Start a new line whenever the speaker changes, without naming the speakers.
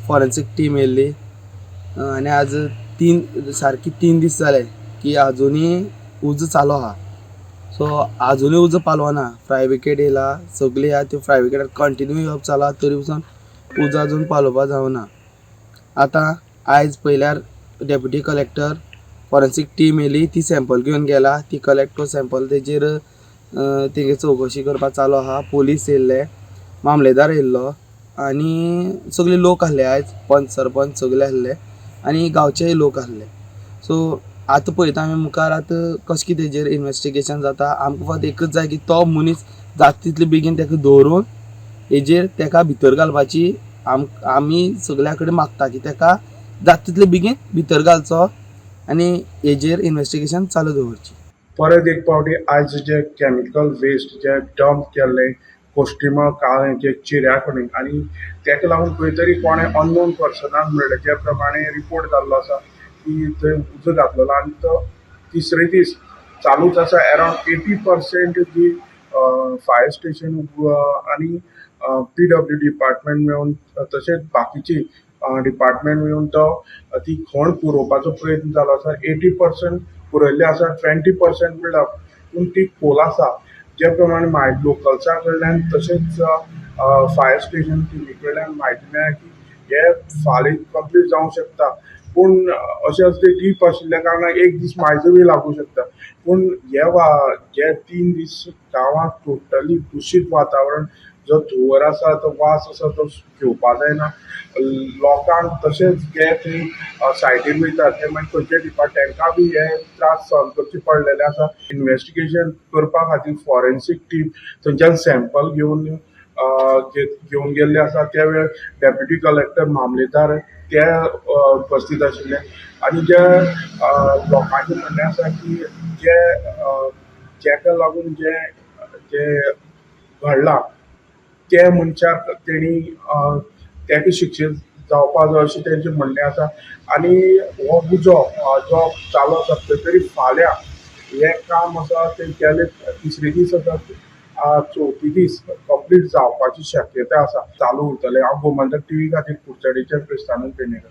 Forensic team येयल्ली आणि आज सारकी 3 दीस जाले की अजुनूय उजो चालू आहा. सो अजुनूय उजो पालवना. फायर ब्रिगेड येयला, सगळी आहा त्यो फायर ब्रिगेडार कंटिन्यू येवप चालू आहा, तरी पसून उजो अजून पालोवपा जावना. आतां आयज पयल्यार डेप्युटी कलेक्टर फॉरेन्सिक टीम येयली, ती सॅम्पल घेवन गेला. ती कलेक्ट करून सॅम्पल तेजेर तेगे चवकशी करपा चालू आहा. पोलीस येयल्ले, मामलेदार येयल्लो आनी सगळे लोक आहले. आयज पंच सरपंच सगळे आहले आनी गांवचेय लोक आहले. सो आतां पळयता आमी मुखार आतां कशें कितें तेजेर इन्वेस्टिगेशन जाता. आमकां फकत एकच जाय की तो मनीस जाता तितले बेगीन तेका दवरून हेजेर तेका भितर घालपाची आमी सगळ्या कडेन मागता की तेका जाता तितले बेगीन भितर घालचो आनी हेजेर इन्वेस्टिगेशन चालू दवरची.
परत एक फावटी आज जे केमिकल वेस्ट जे डंप केल्ले कोस्टिमा काळेंचे चिऱ्या कडेन आनी तेका लागून खंय तरी कोणे अननोन पर्सनान म्हणले जे प्रमाणे रिपोर्ट जाल्लो आसा की थंय उजो घातलेलो आनी तो तिसरे दीस चालूच आसा. अरावंड 80% जी फायर स्टेशन आनी PWD डिपार्टमेंट मेळून तशेंच बाकीची डिपार्टमेंट मेळून ती खण पुरोवपाचो प्रयत्न जालो आसा. 80% पुरयल्ले आसा. 20% म्हणल्यार पूण ती खोल आसा. जे प्रमाणे लोकल्सां कडल्यान तशेंच फायर स्टेशन टिमी कडल्यान म्हायती मेळ्ळ्या की हे फाल्यां कंप्लीट जावंक शकता. पूण अशें आसता डीप आशिल्ल्या कारणान एक दीस मायजूय लागूंक शकता. पूण जे 3 दीस गांवांत टोटली दुशीत वातावरण, जो धुंवर आसा, तो वास आसा, तो घेवपा जायना. लोकांक तशेंच जे थंय सायटीर वयता ते मागीर खंयचे डिपार्टमेंट तांकां बी हे त्रास सहन करचे पडलेले आसा. इन्वेस्टिगेशन करपा खातीर फॉरेन्सीक टीम थंयच्यान सॅम्पल घेवन गेल्ले आसा. त्या वेळार डेप्युटी कलेक्टर मामलेदार ते उपस्थित आशिल्ले आनी जे लोकांचें म्हणणें आसा की जेका लागून जे घडलां ते मनशाक तेका शिक्षा जावपा जाय अशें तेंचें म्हणणें आसा. आनी हो उजो जो चालू आसा खंय तरी फाल्यां हें काम आसा तें गेले तिसरे दीस आसा चवथी दीस कंप्लीट जावपाची शक्यताय आसा. चालू उरतलें. हांव गोमंतक टीव्ही खातीर कुडचडेंच्यान क्रिस्तानंद पेडणेकर.